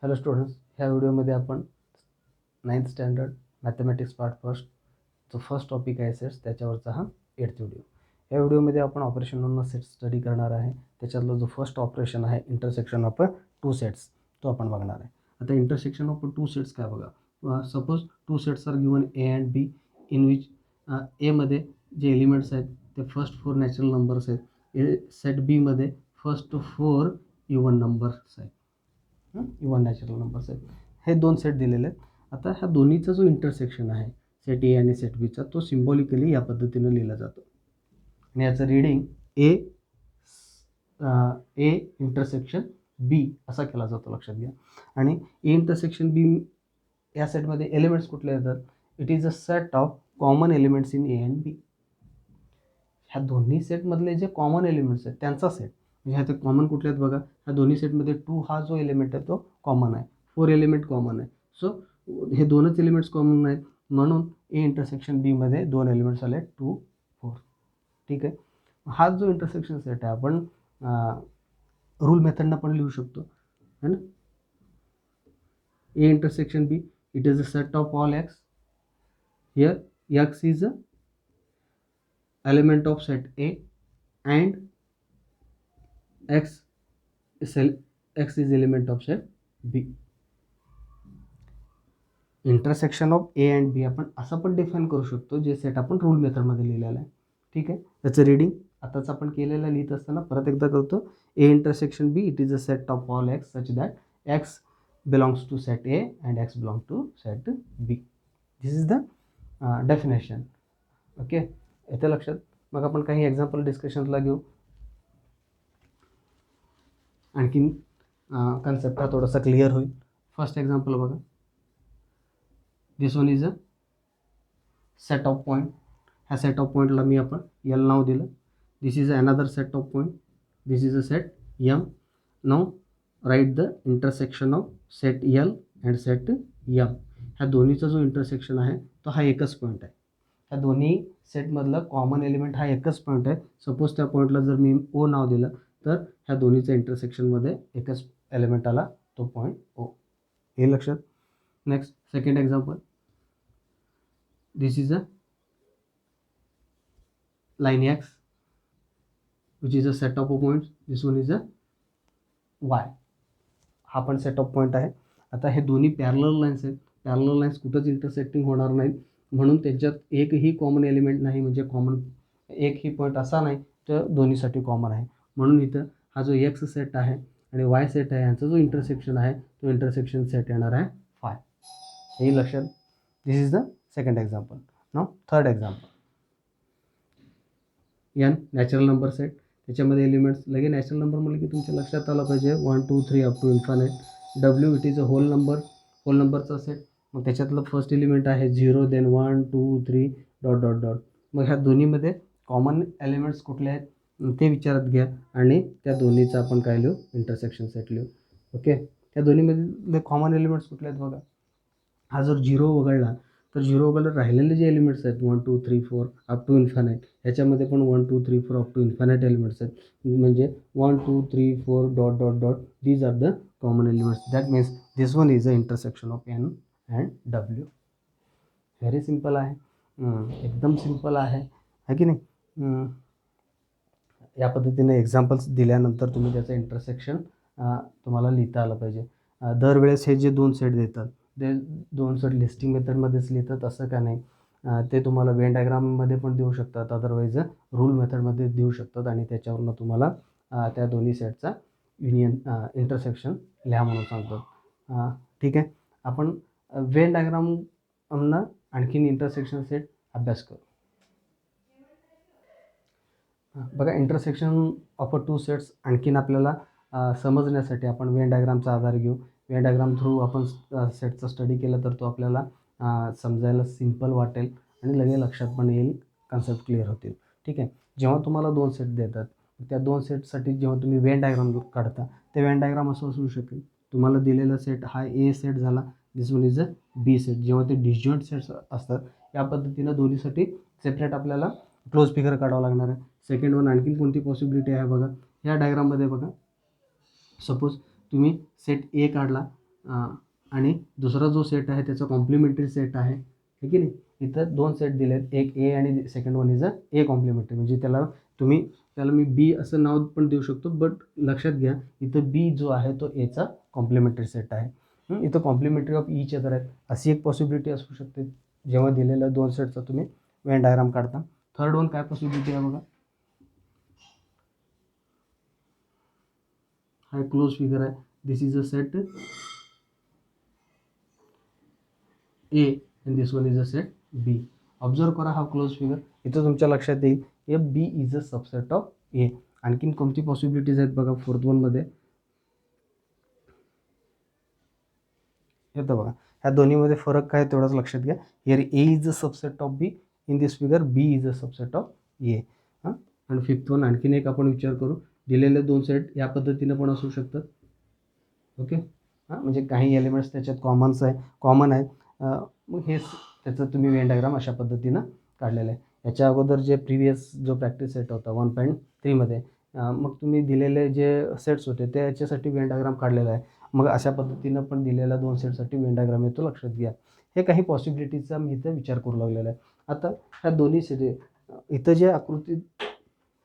Hello students, ह्या व्हिडिओमध्ये आपण 9th standard mathematics part first जो फर्स्ट टॉपिक आहे सेट्स त्याच्यावरचा हा 8th व्हिडिओ. या व्हिडिओमध्ये आपण ऑपरेशन ऑन सेट्स स्टडी करणार आहे. त्याच्यातला जो फर्स्ट ऑपरेशन आहे इंटरसेक्शन ऑफ टू सेट्स तो आपण बघणार आहे. आता इंटरसेक्शन ऑफ टू सेट्स काय बघा. Suppose two sets are given A and B in which एमध्ये जे एलिमेंट्स आहेत ते फर्स्ट 4 नॅचरल नंबर्स आहेत. सेट बीमध्ये फर्स्ट 4 इवन नंबर्स आहेत. इवन नॅचरल नंबर्स आहेत. हे दोन सेट दिलेले आहेत. आता ह्या दोन्हीचा जो इंटरसेक्शन आहे सेट ए आणि सेट बीचा तो सिम्बॉलिकली या पद्धतीनं लिहिला जातो आणि याचं रीडिंग ए इंटरसेक्शन बी असा केला जातो, लक्षात घ्या. आणि ए इंटरसेक्शन बी या सेटमध्ये एलिमेंट्स कुठले येतात? It is a set of common elements in A and B. ह्या दोन्ही सेटमधले जे कॉमन एलिमेंट्स आहेत त्यांचा सेट, म्हणजे ह्याचे कॉमन कुठले आहेत बघा. ह्या दोन्ही सेटमध्ये 2 हा जो एलिमेंट आहे तो कॉमन आहे, 4 एलिमेंट कॉमन आहे. सो हे दोनच एलिमेंट्स कॉमन आहेत म्हणून ए इंटरसेक्शन बीमध्ये 2 एलिमेंट्स आले 2, 4. ठीक आहे. हा जो इंटरसेक्शन सेट आहे आपण रूल मेथडनं पण लिहू शकतो है ना. ए intersection B it is a set of all x. Here x is a element of set A and x is element of set B. Intersection of A and B आपण असं पण डिफाईन करू शकतो जे सेट आपण rule मेथडमध्ये लिहिलेलं आहे. ठीक आहे. त्याचं रीडिंग आताच आपण केलेलं लिहित असताना परत एकदा करतो. A intersection B it is a set of all x such that x belongs to set A and x belong to set B. This is the definition. Okay, येते लक्षात. मग आपण काही एक्झाम्पल डिस्कशनला घेऊ. आणखीन कन्सेप्ट हा थोडासा क्लिअर होईल. फर्स्ट एक्झाम्पल बघा. This one is a set of point. ह्या सेट ऑफ पॉईंटला मी आपण एल नाव दिलं. This is another set of point. This is a set M. Now write the intersection of set L and set M. ह्या दोन्हीचा जो intersection आहे तो हा एकच पॉईंट आहे. ह्या दोन्ही सेटमधलं कॉमन एलिमेंट हा एकच पॉईंट आहे. सपोज त्या पॉईंटला जर मी ओ नाव दिलं तर ह्या दोन्हीच्या इंटरसेक्शनमध्ये एकच एलिमेंट आला, तो पॉईंट ओ. हे लक्षात. Next second example. This is a line X which is a set of points. This one is a Y. हा पण सेट ऑफ पॉईंट आहे. आता हे दोन्ही पॅरलल लाईन्स आहेत. पॅरलल लाईन्स कुठंच इंटरसेक्टिंग होणार नाहीत म्हणून त्यांच्यात एकही कॉमन एलिमेंट नाही, म्हणजे कॉमन एकही पॉईंट असा नाही तर दोन्हीसाठी कॉमन आहे. म्हणून इथं हा जो एक्स सेट आहे आणि वाय सेट आहे यांचा जो इंटरसेक्शन आहे तो इंटरसेक्शन सेट येणार आहे फाय. हे लक्षात. This is the second example. Now third example. N natural number set. त्याच्यामध्ये एलिमेंट्स लगे नॅचरल नंबर म्हणलं की तुमच्या लक्षात आलं पाहिजे 1 2 3 up to infinite. W it is a whole नंबरचा सेट. मग त्याच्यातलं फर्स्ट एलिमेंट आहे 0, देन 1 2 3 डॉट डॉट डॉट. मग ह्या दोन्हीमध्ये कॉमन एलिमेंट्स कुठले आहेत ते विचारात घ्या आणि त्या दोन्हीचा आपण काय लिहू, इंटरसेक्शन सेट लिहू. ओके. त्या दोन्हीमधले कॉमन एलिमेंट्स कुठले आहेत बघा. हा जर 0 वगळला तर 0 वगळला राहिलेले जे एलिमेंट्स आहेत 1 2 3 4 अप टू इन्फानाईट ह्याच्यामध्ये पण 1 2 3 4 अप टू इन्फानाईट एलिमेंट्स आहेत. म्हणजे 1 2 3 4 dot dot dot these are the common elements. That means this one is a intersection of N and W. Very simple आहे. एकदम सिम्पल आहे की नाही. या पद्धतीने एक्झाम्पल्स दिल्यानंतर तुम्ही त्याचं इंटरसेक्शन तुम्हाला लिहिता आलं पाहिजे. दरवेळेस हे जे दोन सेट देतात ते दोन सेट लिस्टिंग मेथडमध्येच लिहितात असं का नाही. ते तुम्हाला वेन डायग्राममध्ये पण देऊ शकतात, अदरवाईज रूल मेथडमध्ये देऊ शकतात आणि त्याच्यावरनं तुम्हाला त्या दोन्ही सेटचा इंटरसेक्शन लिहा म्हणून सांगतात. ठीक आहे. आपण वेन डायग्रामनं आणखीन इंटरसेक्शन सेट अभ्यास करू. बघा, इंटरसेक्शन ऑफ टू सेट्स आणखीन आपल्याला समजण्यासाठी आपण वेन डायग्रामचा आधार घेऊ. वेन डायग्राम थ्रू आपण सेटचा स्टडी केला तर तो आपल्याला समजायला सिम्पल वाटेल आणि लगेच लक्षात पण येईल, कन्सेप्ट क्लिअर होतील. ठीक आहे. जेव्हा तुम्हाला 2 सेट देतात त्या 2 सेटसाठी जेव्हा तुम्ही वेन डायग्राम काढता ते वेन डायग्राम असं असू शकेल. तुम्हाला दिलेला सेट हा ए सेट झाला. This one is a B set. जेव्हा ते डिसजॉईंट सेट्स असतात या पद्धतीनं दोन्हीसाठी सेपरेट आपल्याला क्लोज फिगर काढावं लागणार आहे. सेकंड वन आणखीन कोणती पॉसिबिलिटी आहे बघा. ह्या डायग्राममध्ये बघा, सपोज तुम्ही सेट ए काढला आणि दुसरा जो सेट आहे त्याचा कॉम्प्लिमेंटरी सेट आहे, ठीक आहे. इथं 2 सेट दिले आहेत, एक ए आणि second one is A complementary. म्हणजे त्याला मी बी असं नाव पण देऊ शकतो, बट लक्षात घ्या इथं बी जो आहे तो एचा कॉम्प्लिमेंटरी सेट आहे. इथं कॉम्प्लिमेंटरी ऑफ ईच अदर आहेत, अशी एक पॉसिबिलिटी असू शकते जेव्हा दिलेल्या 2 सेटचा तुम्ही वेन डायग्राम काढता. थर्ड वन काय पॉसिबिलिटी आहे बघा, हा क्लोज फिगर आहे. This is a set A and this one is a set B. Observe करा हा क्लोज फिगर. इथं तुमच्या लक्षात येईल A B is a subset of A. आणखीन कोणती पॉसिबिलिटीज आहेत बघा फोर्थ वनमध्ये, येतं बघा. ह्या दोन्हीमध्ये फरक काय तेवढंच लक्षात घ्या. Here A is a subset of B, in this figure B is a subset of A. हां, आणि फिफ्थ वन आणखीन एक आपण विचार करू, दिलेले 2 सेट या पद्धतीनं पण असू शकतात. ओके. म्हणजे काही एलिमेंट्स त्याच्यात कॉमन आहेत. मग हेच त्याचं तुम्ही वेन डायग्राम अशा पद्धतीनं काढलेलं आहे. याच्या अगोदर जे प्रिव्हियस जो प्रॅक्टिस सेट होता 1.3मध्ये, मग तुम्ही दिलेले जे सेट्स होते त्याच्यासाठी वेन डायग्राम काढलेला आहे. मग अशा पद्धतीनं पण दिलेल्या 2 सेटसाठी वेन डायग्राम येतो, लक्षात घ्या. हे काही पॉसिबिलिटीजचा मी इथं विचार करू लागलेला आहे. आता ह्या दोन्ही सेट इथं जे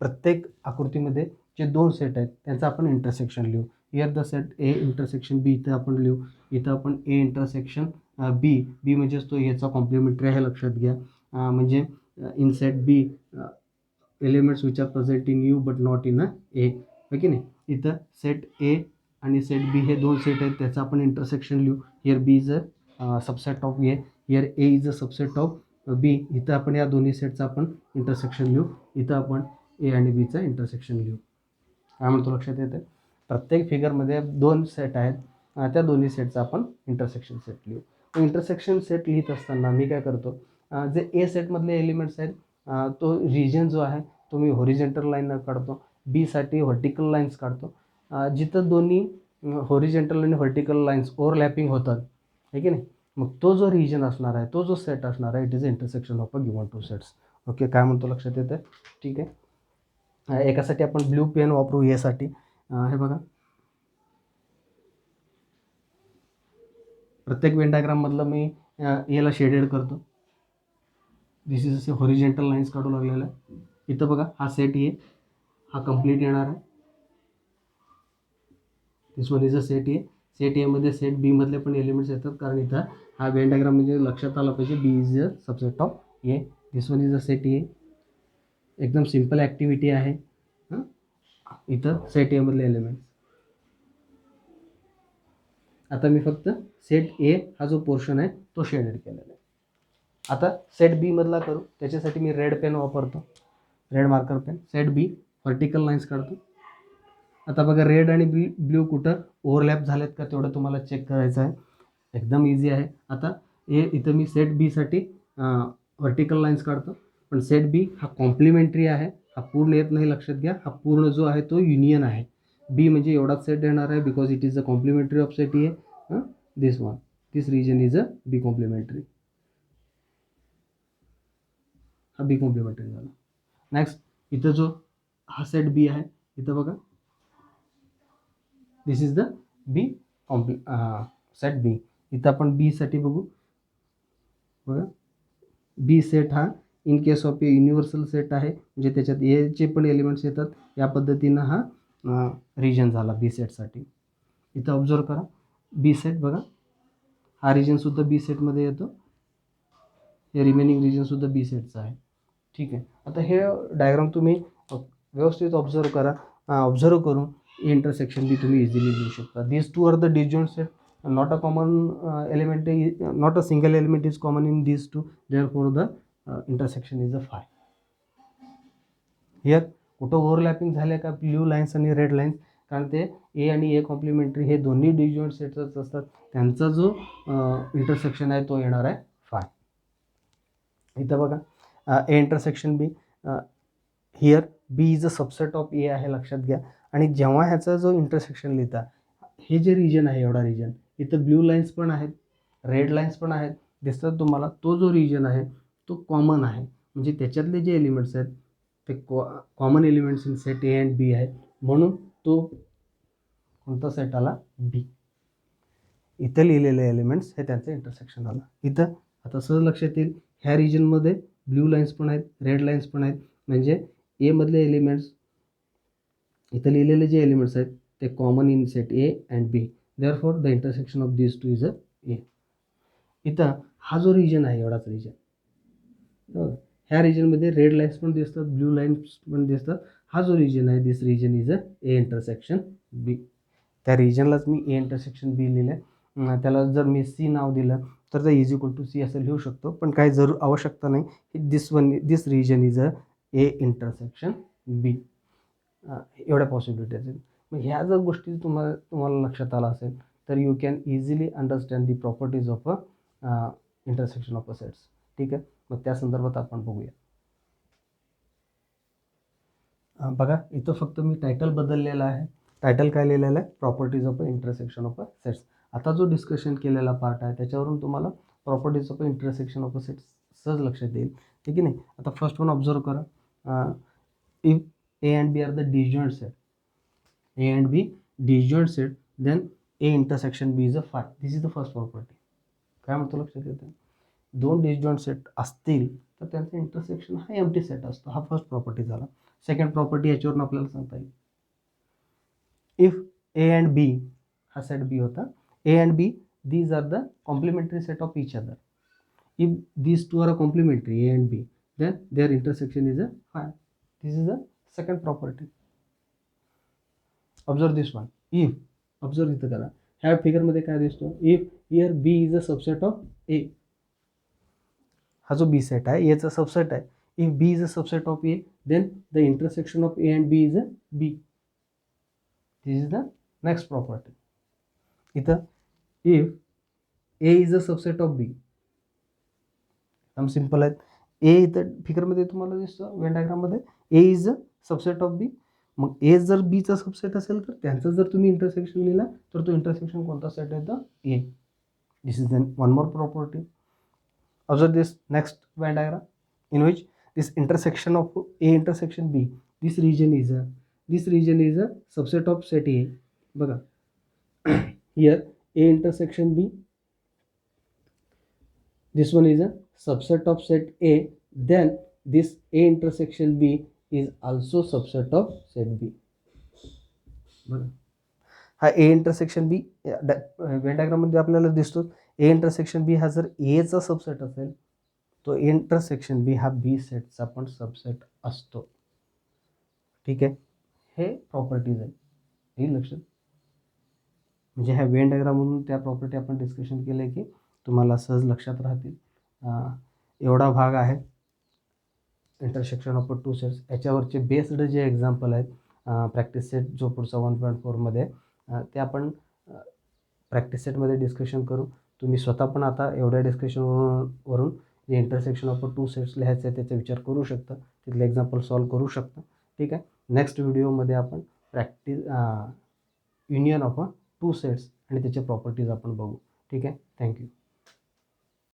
प्रत्येक आकृतीमध्ये जे 2 सेट आहेत त्यांचं आपण इंटरसेक्शन लिहू. Here the set A intersection B इथं आपण लिहू. इथं आपण ए इंटरसेक्शन बी म्हणजेच तो याचा कॉम्प्लिमेंटरी आहे, लक्षात घ्या. म्हणजे in set B elements which are present in U but not in A, okay की नाही. इथं सेट ए आणि सेट बी हे 2 सेट आहेत त्याचं आपण इंटरसेक्शन लिहू. Here B is a subset of A, here A is a subset of B. इथं आपण या दोन्ही सेटचं आपण इंटरसेक्शन लिहू. इथं आपण ए आणि बीचं इंटरसेक्शन लिहू. काय म्हणतो लक्षात येतं. प्रत्येक फिगरमध्ये 2 सेट आहेत, त्या दोन्ही सेटचा आपण इंटरसेक्शन सेट लिहू. इंटरसेक्शन सेट लिहित असताना मी काय करतो, जे ए सेटमधले एलिमेंट्स आहेत तो रिजन जो आहे तो मी हॉरिझॉन्टल लाईन काढतो. बीसाठी व्हर्टिकल लाईन्स काढतो. जिथं दोन्ही हॉरिझॉन्टल आणि व्हर्टिकल लाईन्स ओव्हरलॅपिंग होतात, आहे की नाही, मग तो जो रिजन असणार आहे, तो जो सेट असणार आहे, it is intersection of a given 2 sets. Okay, काय म्हणतो लक्षात येतं. ठीक आहे. एकासाठी आपण ब्ल्यू पेन वापरू यासाठी. हे बघा, प्रत्येक वेन डायग्राममधलं मी याला शेडेड करतो. दिस इज असे हॉरिझॉन्टल लाईन्स काढू लागलेलं आहे. इथं बघा हा सेट ए, हा कंप्लीट येणार आहे. This one is a set A. Set एमध्ये सेट बी मधले पण एलिमेंट्स येतात, कारण इथं हा वेन डायग्राम म्हणजे लक्षात आला पाहिजे B is a subset of A. This one is a set A. एकदम सिम्पल ॲक्टिव्हिटी आहे. इथं सेट ए मधले एलिमेंट्स. आता मी फक्त सेट ए हा जो पोर्शन आहे तो शेडेड केलेला आहे. आता सेट बी मधला करू, त्याच्यासाठी मी रेड पेन वापरतो, रेड मार्कर पेन. सेट बी व्हर्टिकल लाईन्स काढतो. आता बघा रेड आणि ब्ल्यू कुठं ओव्हरलॅप झालेत का तेवढं तुम्हाला चेक करायचं आहे. एकदम इझी आहे. आता इथं मी सेट बीसाठी व्हर्टिकल लाईन्स काढतो, पण सेट बी हा कॉम्प्लिमेंटरी आहे, हा पूर्ण येत नाही, लक्षात घ्या. हा पूर्ण जो आहे तो युनियन आहे. बी म्हणजे एवढाच सेट येणार आहे, because it is a complementary of set A. This one, this region is a B complementary. हा बी कॉम्प्लिमेंटरी झाला. नेक्स्ट इथं जो हा सेट बी आहे, इथं बघा, दिस इज द बी सेट बी. इथं आपण बीसाठी बघू. बघा, बी सेट हा in case of A universal set आहे, म्हणजे त्याच्यात एचे पण एलिमेंट्स येतात. या पद्धतीनं हा रिजन झाला बी सेटसाठी. इथं ऑब्झर्व करा बी सेट बघा, हा रिजनसुद्धा बी सेटमध्ये येतो. हे रिमेनिंग रिजनसुद्धा बी सेटचा आहे. ठीक आहे. आता हे डायग्राम तुम्ही व्यवस्थित ऑब्झर्व करा. ऑब्झर्व करून इंटरसेक्शन बी तुम्ही इझिली लिहू शकता. This two are the disjoint set. Not a common element, not a single element is common in this two. Therefore the intersection is a 5. Here कुठं ओव्हरलॅपिंग झाले का ब्ल्यू लाईन्स आणि रेड लाईन्स, कारण ते ए आणि ए कॉम्प्लिमेंटरी हे दोन्ही डिसजॉइंट सेट्सच असतात. त्यांचा जो इंटरसेक्शन आहे तो येणार आहे 5. इथं बघा A intersection B. Here B is a subset of A आहे, लक्षात घ्या. आणि जेव्हा ह्याचा जो इंटरसेक्शन लिहिता, हे जे रिजन आहे एवढा रिजन, इथं ब्ल्यू लाईन्स पण आहेत, रेड लाईन्स पण आहेत, दिसतात तुम्हाला. तो जो रिजन आहे तो कॉमन आहे, म्हणजे त्याच्यातले जे एलिमेंट्स आहेत ते common elements in set A and B आहेत, म्हणून तो कोणता सेट आला, बी. इथं लिहिलेले एलिमेंट्स हे त्यांचं इंटरसेक्शन आलं. इथं आता सहज लक्षात येईल, ह्या रिजनमध्ये ब्ल्यू लाईन्स पण आहेत, रेड लाईन्स पण आहेत, म्हणजे एमधले एलिमेंट्स, इथं लिहिलेले जे एलिमेंट्स आहेत ते common in set A and B, therefore the intersection of this two is a A. इथं हा जो रिजन आहे एवढाच रिजन, ह्या रिजनमध्ये रेड लाईन्स पण दिसतात, ब्ल्यू लाईन्स पण दिसतात. हा जो रिजन आहे, this region is a A intersection B. त्या रिजनलाच मी ए इंटरसेक्शन बी लिहिलं आहे. त्याला जर मी सी नाव दिलं तर ते इज इक्वल टू सी असं लिहू शकतो, पण काही जरूर आवश्यकता नाही. This region is a A intersection B. एवढ्या पॉसिबिलिटीज आहेत. मग ह्या जर गोष्टी तुम्हाला लक्षात आला असेल तर you can easily understand the properties of a intersection of a sets. ठीक आहे, मग त्या संदर्भात आपण बघूया. बघा इथं फक्त मी टायटल बदललेला आहे. टायटल काय लिहिलेलं आहे, properties of a intersection of a sets. आता जो डिस्कशन केलेला पार्ट आहे त्याच्यावरून तुम्हाला properties of a intersection of a sets सहज लक्षात येईल. ठीक आहे नाही. आता फर्स्ट वन ऑब्झर्व करा. If A and B are the disjoint set, A and B disjoint set, then A intersection B is a phi. This is the first property. काय म्हणतो लक्षात येतं, दोन डिसजॉइंट सेट असतील तर त्यांचं इंटरसेक्शन हा एम्प्टी सेट असतो. हा फर्स्ट प्रॉपर्टी झाला. सेकंड प्रॉपर्टी याच्यावरून आपल्याला सांगता येईल, इफ ए अँड बी, हा सेट बी होता, A and B these are the complementary set of each other. If these two are complementary, A and B, then their intersection is a phi. This is the second property. Observe this one. If, observe इथं करा, ह्या फिगरमध्ये काय दिसतो, if here B is a subset of A, हा जो B set आहे याचा subset आहे. If B is a subset of A, then the intersection of A and B is a B. This is the next property. इथं if A is a subset of B, एकदम simple आहेत. ए इथं फिगरमध्ये तुम्हाला दिसतं Wien डायग्राममध्ये, ए is a subset of बी. मग ए जर बीचा सबसेट असेल तर त्यांचं जर तुम्ही इंटरसेक्शन लिहिला तर तो इंटरसेक्शन कोणता सेट येतं, A. This is one more property. Observe this next Venn diagram in which this intersection of A intersection B, this region is a subset of set A. बघा here A intersection B, this one is a subset of set A, then this A intersection B is also subset of set B. हा ए intersection बी Wien डायग्राममध्ये आपल्याला दिसतो. ए intersection बी हा जर एचा subset असेल तो इंटरसेक्शन बी हा बी सेटचा पण सबसेट असतो. ठीक आहे, हे प्रॉपर्टीज आहे, हे लक्षात. म्हणजे ह्या वेन डायग्राममधून त्या प्रॉपर्टी आपण डिस्कशन केले की तुम्हाला सहज लक्षात राहतील. एवढा भाग आहे इंटरसेक्शन ऑफ टू सेट्स. याच्यावरचे बेस्ड जे एक्झाम्पल आहेत, प्रॅक्टिस सेट जो पुढचा 1.4मध्ये ते आपण प्रॅक्टिस सेटमध्ये डिस्कशन करू. तुम्ही स्वतः पण आता एवढ्या डिस्कशनवरून जे इंटरसेक्शन ऑफ टू सेट्स लिहायचं आहे त्याचा विचार करू शकता, तिथले एक्झाम्पल सॉल्व करू शकता. ठीक आहे, नेक्स्ट व्हिडिओमध्ये आपण युनियन ऑफ टू सेट्स आणि त्याचे प्रॉपर्टीज आपण बघू. ठीक आहे, थँक्यू.